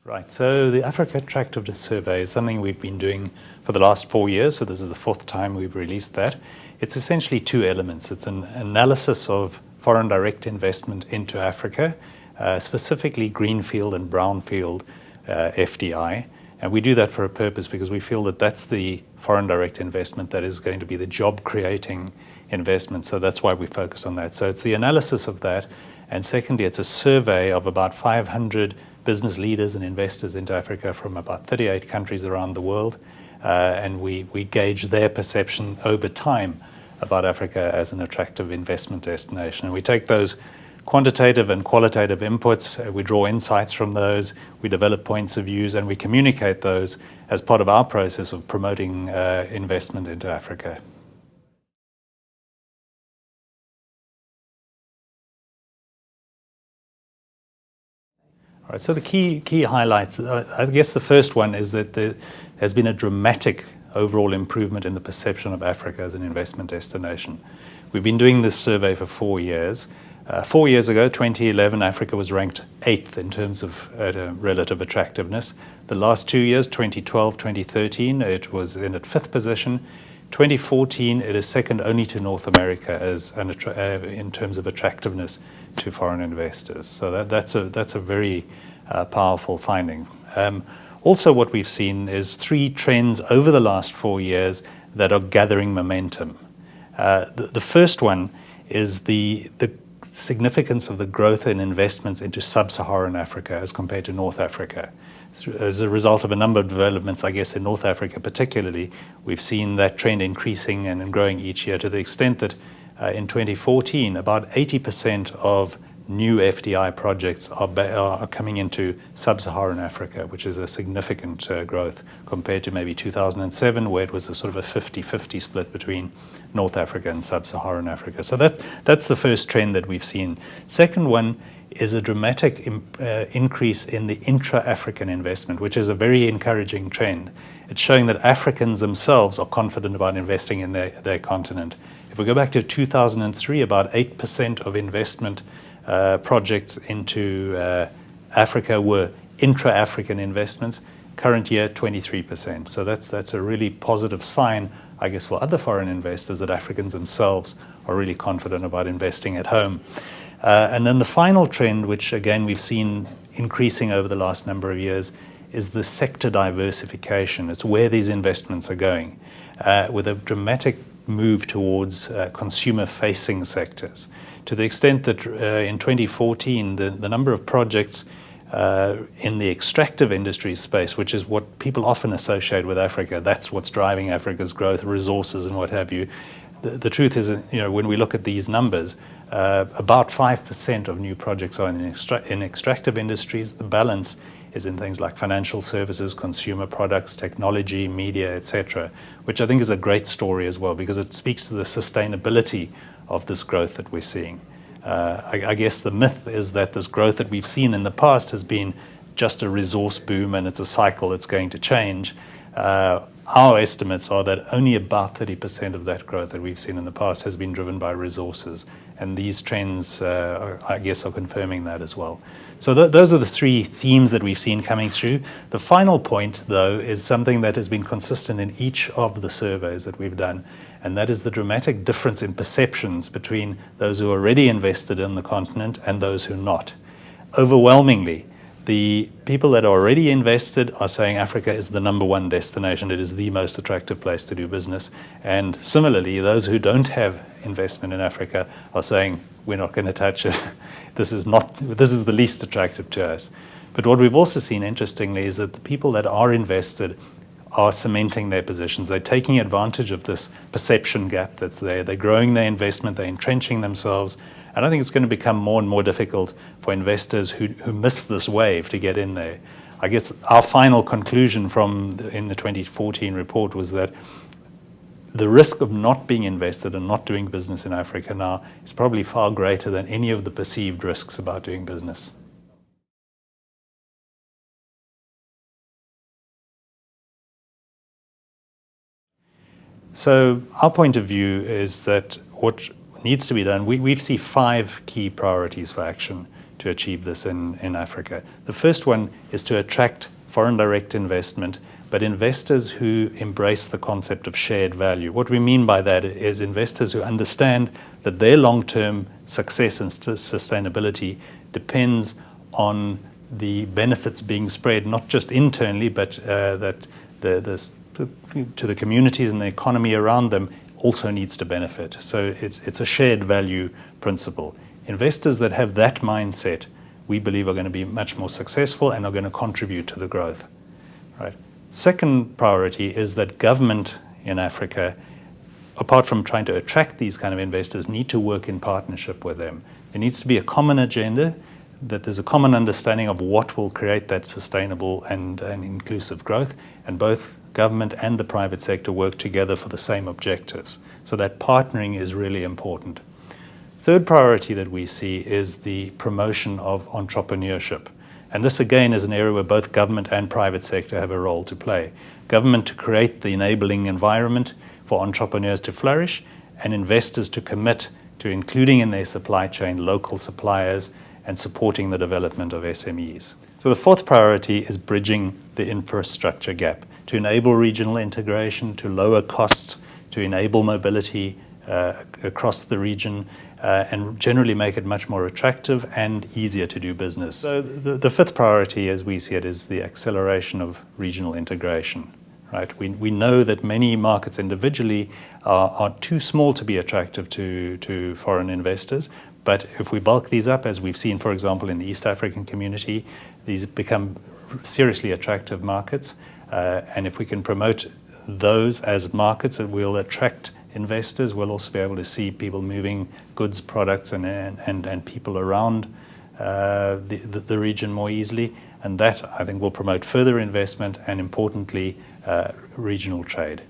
Right, so the Africa Attractiveness Survey is something we've been doing for the last 4 years, so this is the fourth time we've released that. It's essentially two elements. It's an analysis of foreign direct investment into Africa, specifically greenfield and brownfield FDI. And we do that for a purpose because we feel that that's the foreign direct investment that is going to be the job-creating investment, so that's why we focus on that. So it's the analysis of that, and secondly, it's a survey of about 500 business leaders and investors into Africa from about 38 countries around the world, and we gauge their perception over time about Africa as an attractive investment destination. And we take those quantitative and qualitative inputs, we draw insights from those, we develop points of views, and we communicate those as part of our process of promoting investment into Africa. All right, so the key highlights, I guess the first one is that there has been a dramatic overall improvement in the perception of Africa as an investment destination. We've been doing this survey for 4 years. 4 years ago, 2011, Africa was ranked 8th in terms of relative attractiveness. The last 2 years, 2012, 2013, it was in at 5th position. 2014, it is second only to North America as in terms of attractiveness to foreign investors. So that's a very powerful finding. Also, what we've seen is 3 trends over the last 4 years that are gathering momentum. The first one is the significance of the growth in investments into sub-Saharan Africa as compared to North Africa. As a result of a number of developments, I guess in North Africa particularly, we've seen that trend increasing and growing each year to the extent that in 2014, about 80% of new FDI projects are coming into sub-Saharan Africa, which is a significant growth compared to maybe 2007, where it was a sort of a 50-50 split between North Africa and sub-Saharan Africa. So that's the first trend that we've seen. Second one is a dramatic increase in the intra-African investment, which is a very encouraging trend. It's showing that Africans themselves are confident about investing in their continent. If we go back to 2003, about 8% of investment projects into Africa were intra-African investments. Current year, 23%. So that's a really positive sign, I guess, for other foreign investors that Africans themselves are really confident about investing at home. And then the final trend, which again we've seen increasing over the last number of years, is the sector diversification. It's where these investments are going, with a dramatic move towards consumer-facing sectors. To the extent that in 2014, the number of projects in the extractive industry space, which is what people often associate with Africa, that's what's driving Africa's growth, resources and what have you. The truth is, when we look at these numbers, about 5% of new projects are in extractive industries. The balance is in things like financial services, consumer products, technology, media, etc., which I think is a great story as well because it speaks to the sustainability of this growth that we're seeing. I guess the myth is that this growth that we've seen in the past has been just a resource boom and it's a cycle, it's going to change. Our estimates are that only about 30% of that growth that we've seen in the past has been driven by resources. And these trends, I guess, are confirming that as well. So those are the 3 themes that we've seen coming through. The final point, though, is something that has been consistent in each of the surveys that we've done, and that is the dramatic difference in perceptions between those who are already invested in the continent and those who are not. Overwhelmingly, the people that are already invested are saying Africa is the number 1 destination. It is the most attractive place to do business. And similarly, those who don't have investment in Africa are saying, we're not going to touch it. This is the least attractive to us. But what we've also seen, interestingly, is that the people that are invested are cementing their positions. They're taking advantage of this perception gap that's there. They're growing their investment. They're entrenching themselves. And I think it's going to become more and more difficult for investors who miss this wave to get in there. I guess our final conclusion in the 2014 report was that the risk of not being invested and not doing business in Africa now is probably far greater than any of the perceived risks about doing business. So our point of view is that what needs to be done, we see 5 key priorities for action to achieve this in Africa. The first one is to attract foreign direct investment, but investors who embrace the concept of shared value. What we mean by that is investors who understand that their long-term success and sustainability depends on the benefits being spread, not just internally, but that to the communities and the economy around them also needs to benefit. So it's a shared value principle. Investors that have that mindset, we believe, are going to be much more successful and are going to contribute to the growth. Right. Second priority is that government in Africa, apart from trying to attract these kind of investors, need to work in partnership with them. There needs to be a common agenda, that there's a common understanding of what will create that sustainable and inclusive growth, and both government and the private sector work together for the same objectives. So that partnering is really important. Third priority that we see is the promotion of entrepreneurship. And this again is an area where both government and private sector have a role to play. Government to create the enabling environment for entrepreneurs to flourish, and investors to commit to including in their supply chain local suppliers and supporting the development of SMEs. So the fourth priority is bridging the infrastructure gap to enable regional integration, to lower costs, to enable mobility across the region, and generally make it much more attractive and easier to do business. So the fifth priority, as we see it, is the acceleration of regional integration. Right? We know that many markets individually are too small to be attractive to foreign investors, but if we bulk these up, as we've seen, for example, in the East African community, these become seriously attractive markets, and if we can promote those as markets, it will attract investors. We'll also be able to see people moving goods, products, and people around the region more easily, and that, I think, will promote further investment and, importantly, regional trade.